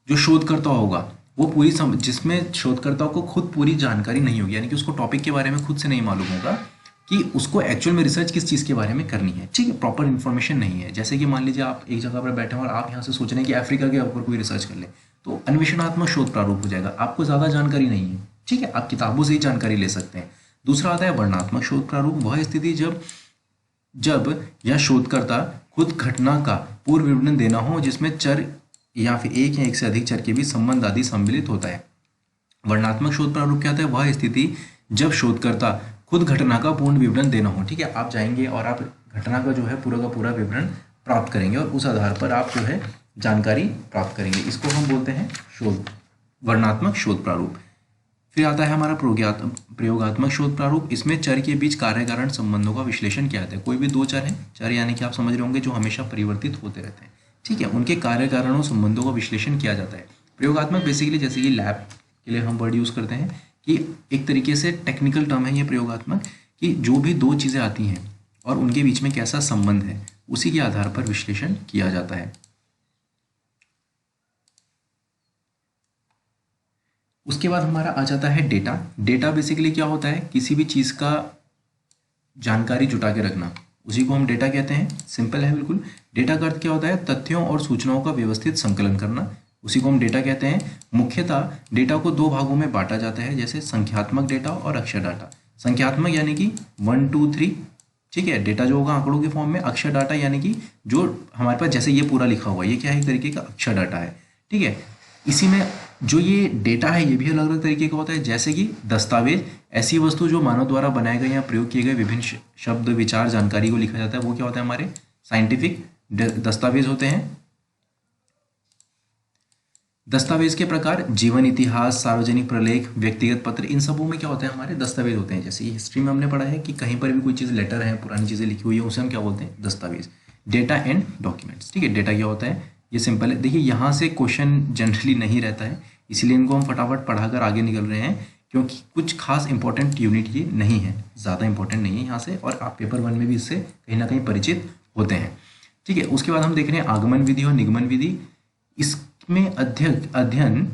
जो शोधकर्ता होगा वो जिसमें शोधकर्ता को खुद पूरी जानकारी नहीं होगी, यानी कि उसको टॉपिक के बारे में खुद से नहीं मालूम होगा कि उसको एक्चुअल में रिसर्च किस चीज़ के बारे में करनी है। ठीक है, प्रॉपर इन्फॉर्मेशन नहीं है। जैसे कि मान लीजिए आप एक जगह पर बैठे हैं और आप यहाँ से सोच रहे हैं कि अफ्रीका के ऊपर कोई रिसर्च कर ले, तो अन्वेषणात्मक शोध प्रारूप हो जाएगा, आपको ज़्यादा जानकारी नहीं है। ठीक है, आप किताबों से ही जानकारी ले सकते हैं। दूसरा आता है वर्णनात्मक शोध प्रारूप, वह स्थिति जब जब यह शोधकर्ता खुद घटना का पूर्व विवरण देना हो जिसमें चर या फिर एक या एक से अधिक चर के बीच संबंध आदि सम्मिलित होता है। वर्णनात्मक शोध प्रारूप क्या होता है? वह स्थिति जब शोधकर्ता खुद घटना का पूर्ण विवरण देना हो। ठीक है, आप जाएंगे और आप घटना का जो है पूरा का पूरा विवरण प्राप्त करेंगे और उस आधार पर आप जो है जानकारी प्राप्त करेंगे। इसको हम बोलते हैं वर्णनात्मक शोध प्रारूप। फिर आता है हमारा प्रयोगात्मक शोध प्रारूप। इसमें चर के बीच कार्य कारण संबंधों का विश्लेषण किया जाता है। कोई भी दो चर हैं, चर यानी कि आप समझ रहे होंगे जो हमेशा परिवर्तित होते रहते हैं। ठीक है, उनके कार्य कारणों संबंधों का विश्लेषण किया जाता है। प्रयोगात्मक बेसिकली जैसे कि लैब के लिए हम वर्ड यूज करते हैं कि एक तरीके से टेक्निकल टर्म है ये प्रयोगात्मक, कि जो भी दो चीजें आती हैं और उनके बीच में कैसा संबंध है उसी के आधार पर विश्लेषण किया जाता है। उसके बाद हमारा आ जाता है डेटा। डेटा बेसिकली क्या होता है? किसी भी चीज का जानकारी जुटा के रखना, उसी को हम डेटा कहते हैं। सिंपल है बिल्कुल। डेटा का अर्थ क्या होता है? तथ्यों और सूचनाओं का व्यवस्थित संकलन करना, उसी को हम डेटा कहते हैं। मुख्यतः डेटा को दो भागों में बांटा जाता है, जैसे संख्यात्मक डेटा और अक्षर डाटा। संख्यात्मक यानी कि 1 2 3, ठीक है, डेटा जो होगा आंकड़ों के फॉर्म में। अक्षर डाटा यानी कि जो हमारे पास जैसे ये पूरा लिखा हुआ है, ये क्या है? एक तरीके का अक्षर डाटा है। ठीक है, इसी में जो ये डेटा है ये भी अलग अलग तरीके का होता है, जैसे कि दस्तावेज, ऐसी वस्तु जो मानव द्वारा बनाए गए या प्रयोग किए गए विभिन्न शब्द विचार जानकारी को लिखा जाता है, वो क्या होता है? हमारे साइंटिफिक दस्तावेज होते हैं। दस्तावेज के प्रकार जीवन इतिहास, सार्वजनिक प्रलेख, व्यक्तिगत पत्र, इन सबों में क्या होते हैं? हमारे दस्तावेज होते हैं। जैसे हिस्ट्री में हमने पढ़ा है कि कहीं पर भी कोई चीज़ लेटर है, पुरानी चीज़ें लिखी हुई है, उसे हम क्या बोलते हैं? दस्तावेज। Data and documents. ठीक है, डेटा क्या होता है? ये सिंपल है। देखिए यहाँ से क्वेश्चन जनरली नहीं रहता है, इसलिए इनको हम फटाफट पढ़ाकर आगे निकल रहे हैं, क्योंकि कुछ खास इंपॉर्टेंट यूनिट ये नहीं है, ज़्यादा इंपॉर्टेंट नहीं है यहाँ से, और आप पेपर 1 में भी इससे कहीं ना कहीं परिचित होते हैं। ठीक है, उसके बाद हम देख रहे हैं आगमन विधि और निगमन विधि। इसमें अध्ययन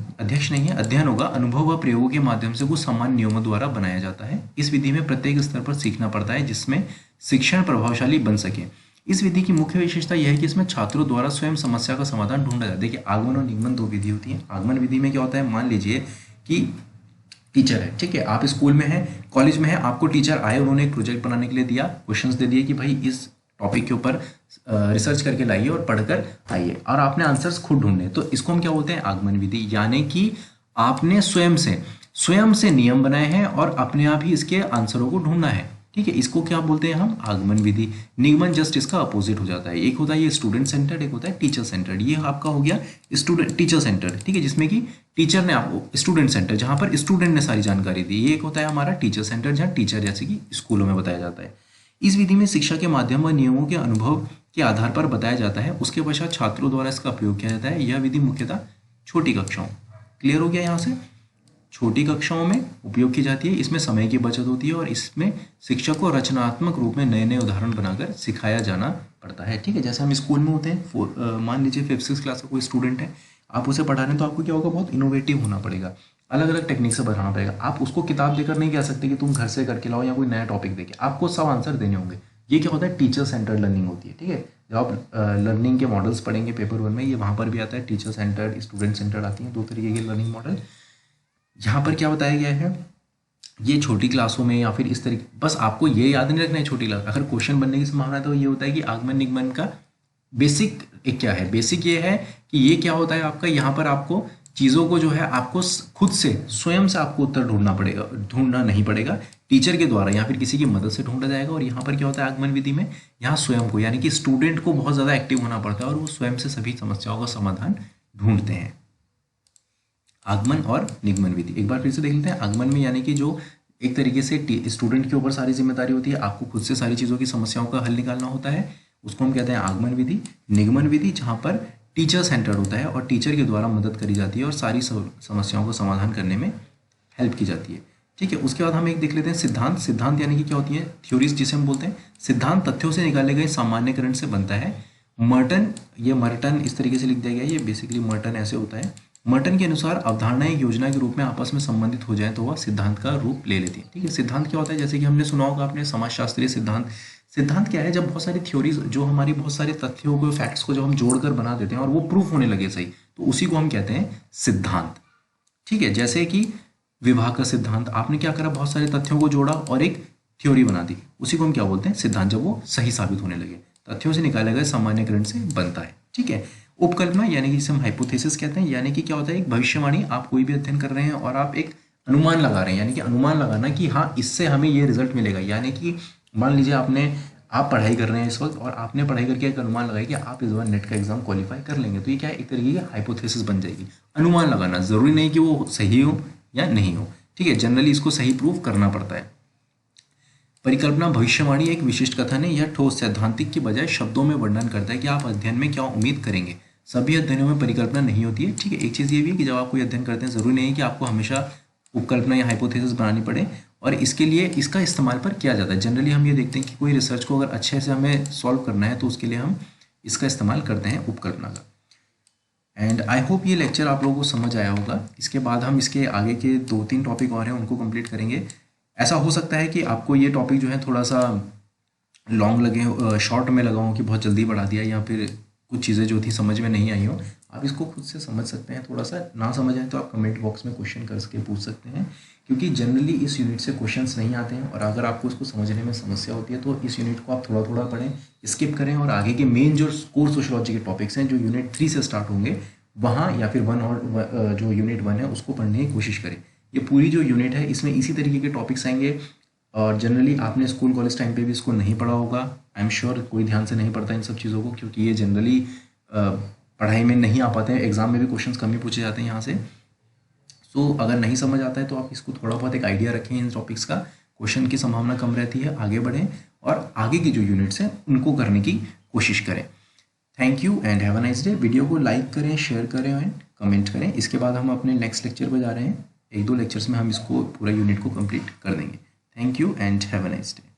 होगा अनुभव व प्रयोगों के माध्यम से कुछ सामान्य नियमों द्वारा बनाया जाता है। इस विधि में प्रत्येक स्तर पर सीखना पड़ता है जिसमें शिक्षण प्रभावशाली बन सके। इस विधि की मुख्य विशेषता यह है कि इसमें छात्रों द्वारा स्वयं समस्या का समाधान ढूंढा जाता है। देखिए आगमन और निगमन दो विधि होती है। आगमन विधि में क्या होता है? मान लीजिए कि टीचर है, ठीक है, आप स्कूल में हैं, कॉलेज में हैं, आपको टीचर आए, उन्होंने एक प्रोजेक्ट बनाने के लिए दिया, क्वेश्चंस दे दिए कि भाई इस टॉपिक के ऊपर रिसर्च करके लाइए और पढ़कर आइए, और आपने आंसर्स खुद ढूंढने। तो इसको हम क्या बोलते हैं? आगमन विधि। यानी कि आपने स्वयं से नियम बनाए हैं और अपने आप ही इसके आंसरों को ढूंढना है। ठीक है, इसको क्या बोलते हैं हम? आगमन विधि। निगमन जस्ट इसका अपोजिट हो जाता है। एक होता है ये स्टूडेंट सेंटर्ड, एक होता है टीचर सेंटर्ड। ये आपका हो गया टीचर सेंटर्ड, ठीक है, जिसमें कि टीचर ने आपको, स्टूडेंट सेंटर जहां पर स्टूडेंट ने सारी जानकारी दी। ये एक होता है हमारा टीचर सेंटर, जहां टीचर जैसे कि स्कूलों में बताया जाता है। इस विधि में शिक्षा के माध्यम व नियमों के अनुभव के आधार पर बताया जाता है, उसके पश्चात छात्रों द्वारा इसका प्रयोग किया जाता है। यह विधि मुख्यतः छोटी कक्षाओं, क्लियर हो गया यहाँ से, छोटी कक्षाओं में उपयोग की जाती है। इसमें समय की बचत होती है और इसमें शिक्षक को रचनात्मक रूप में नए नए उदाहरण बनाकर सिखाया जाना पड़ता है। ठीक है, जैसे हम स्कूल में होते हैं, मान लीजिए 5th क्लास का कोई स्टूडेंट है, आप उसे पढ़ा रहे हैं, तो आपको क्या होगा? बहुत इनोवेटिव होना पड़ेगा, अलग अलग टेक्निक से बढ़ाना पड़ेगा। आप उसको किताब देकर नहीं कह सकते कि तुम घर से करके लाओ या कोई नया टॉपिक देके, आपको सब आंसर देने होंगे। ये क्या होता है? टीचर सेंटर्ड लर्निंग होती है। ठीक है, जब आप लर्निंग के मॉडल्स पढ़ेंगे पेपर 1 में, ये वहाँ पर भी आता है, टीचर सेंटर्ड, स्टूडेंट सेंटर्ड आती हैं, दो तरीके के लर्निंग मॉडल। यहाँ पर क्या बताया गया है? ये छोटी क्लासों में या फिर इस तरीके, बस आपको ये याद नहीं रखना है छोटी क्लास, अगर क्वेश्चन बनने की संभावना है तो ये होता है कि आगमन निगमन का बेसिक एक क्या है? बेसिक ये है कि ये क्या होता है आपका, यहाँ पर आपको चीज़ों को जो है आपको खुद से स्वयं से आपको उत्तर ढूंढना नहीं पड़ेगा, टीचर के द्वारा या फिर किसी की मदद से ढूंढा जाएगा। और यहाँ पर क्या होता है आगमन विधि में? यहाँ स्वयं को, यानी कि स्टूडेंट को बहुत ज़्यादा एक्टिव होना पड़ता है और वो स्वयं से सभी समस्याओं का समाधान ढूंढते हैं। आगमन और निगमन विधि एक बार फिर से देख लेते हैं। आगमन में यानी कि जो एक तरीके से स्टूडेंट के ऊपर सारी जिम्मेदारी होती है, आपको खुद से सारी चीज़ों की समस्याओं का हल निकालना होता है, उसको हम कहते हैं आगमन विधि। निगमन विधि जहाँ पर टीचर सेंटर्ड होता है और टीचर के द्वारा मदद करी जाती है और सारी समस्याओं को समाधान करने में हेल्प की जाती है। ठीक है, उसके बाद हम एक देख लेते हैं सिद्धांत। सिद्धांत यानी कि क्या होती है? थ्योरीज जिसे हम बोलते हैं। सिद्धांत तथ्यों से निकाले गए सामान्यकरण से बनता है। मर्टन इस तरीके से लिख दिया गया है, ये बेसिकली मर्टन ऐसे होता है। मर्टन के अनुसार अवधारणाएं एक योजना के रूप में आपस में संबंधित हो जाए तो वह सिद्धांत का रूप ले लेती है। ठीक है, सिद्धांत क्या होता है? जैसे कि हमने सुना होगा आपने समाजशास्त्रीय सिद्धांत। सिद्धांत क्या है? जब बहुत सारी थ्योरीज, जो हमारी बहुत सारे तथ्यों को, फैक्ट्स को जब हम जोड़कर बना देते हैं और वो प्रूफ होने लगे सही, तो उसी को हम कहते हैं सिद्धांत। ठीक है, जैसे कि विवाह का सिद्धांत, आपने क्या करा, बहुत सारे तथ्यों को जोड़ा और एक थ्योरी बना दी, उसी को हम क्या बोलते हैं, सिद्धांत, जब वो सही साबित होने लगे, तथ्यों से निकाले गए सामान्यकरण से बनता है। ठीक है। उपकल्पना यानी कि जिसे हम हाइपोथेसिस कहते हैं, यानी कि क्या होता है, एक भविष्यवाणी, आप कोई भी अध्ययन कर रहे हैं और आप एक अनुमान लगा रहे हैं, यानी कि अनुमान लगाना कि हाँ इससे हमें ये रिजल्ट मिलेगा, यानी कि मान लीजिए आप पढ़ाई कर रहे हैं इस वक्त और आपने पढ़ाई करके एक अनुमान लगाया कि आप इस बार नेट का एग्जाम क्वालिफाई कर लेंगे, तो ये क्या है, एक तरीके की हाइपोथेसिस बन जाएगी। अनुमान लगाना, जरूरी नहीं कि वो सही हो या नहीं हो, ठीक है, जनरली इसको सही प्रूफ करना पड़ता है। परिकल्पना भविष्यवाणी एक विशिष्ट कथन है, यह ठोस सैद्धांतिक की बजाय शब्दों में वर्णन करता है कि आप अध्ययन में क्या उम्मीद करेंगे। सभी अध्ययनों में परिकल्पना नहीं होती है। ठीक है, एक चीज़ ये भी है कि जब आप कोई अध्ययन करते हैं, जरूरी नहीं है कि आपको हमेशा उपकल्पना या हाइपोथेसिस बनानी पड़े, और इसके लिए इसका इस्तेमाल पर किया जाता है। जनरली हम ये देखते हैं कि कोई रिसर्च को अगर अच्छे से हमें सॉल्व करना है तो उसके लिए हम इसका इस्तेमाल करते हैं, उपकल्पना का। एंड आई होप ये लेक्चर आप लोगों को समझ आया होगा। इसके बाद हम इसके आगे के 2-3 टॉपिक और हैं उनको कंप्लीट करेंगे। ऐसा हो सकता है कि आपको ये टॉपिक जो है थोड़ा सा लॉन्ग लगे, शॉर्ट में लगा हो कि बहुत जल्दी बढ़ा दिया, या फिर कुछ चीज़ें जो थी समझ में नहीं आई हो। आप इसको खुद से समझ सकते हैं, थोड़ा सा ना समझ आए तो आप कमेंट बॉक्स में क्वेश्चन करके पूछ सकते हैं, क्योंकि जनरली इस यूनिट से क्वेश्चंस नहीं आते हैं, और अगर आपको इसको समझने में समस्या होती है तो इस यूनिट को आप थोड़ा थोड़ा पढ़ें, स्किप करें, और आगे के मेन जो कोर सोशियोलॉजी के टॉपिक्स हैं जो यूनिट 3 से स्टार्ट होंगे वहाँ, या फिर 1 और जो यूनिट 1 है उसको पढ़ने की कोशिश करें। ये पूरी जो यूनिट है इसमें इसी तरीके के टॉपिक्स आएंगे, और जनरली आपने स्कूल कॉलेज टाइम पे भी इसको नहीं पढ़ा होगा। आई एम श्योर कोई ध्यान से नहीं पढ़ता इन सब चीज़ों को, क्योंकि ये जनरली पढ़ाई में नहीं आ पाते हैं, एग्जाम में भी क्वेश्चंस कम ही पूछे जाते हैं यहाँ से। सो अगर नहीं समझ आता है तो आप इसको थोड़ा बहुत एक आइडिया रखें इन टॉपिक्स का, क्वेश्चन की संभावना कम रहती है, आगे बढ़ें और आगे की जो यूनिट्स हैं उनको करने की कोशिश करें। Thank you and have a nice day. Video को लाइक करें, शेयर करें एंड कमेंट करें। इसके बाद हम अपने नेक्स्ट लेक्चर पर जा रहे हैं, 1-2 लेक्चर्स में हम इसको पूरा यूनिट को कंप्लीट कर देंगे। Thank you and have a nice day.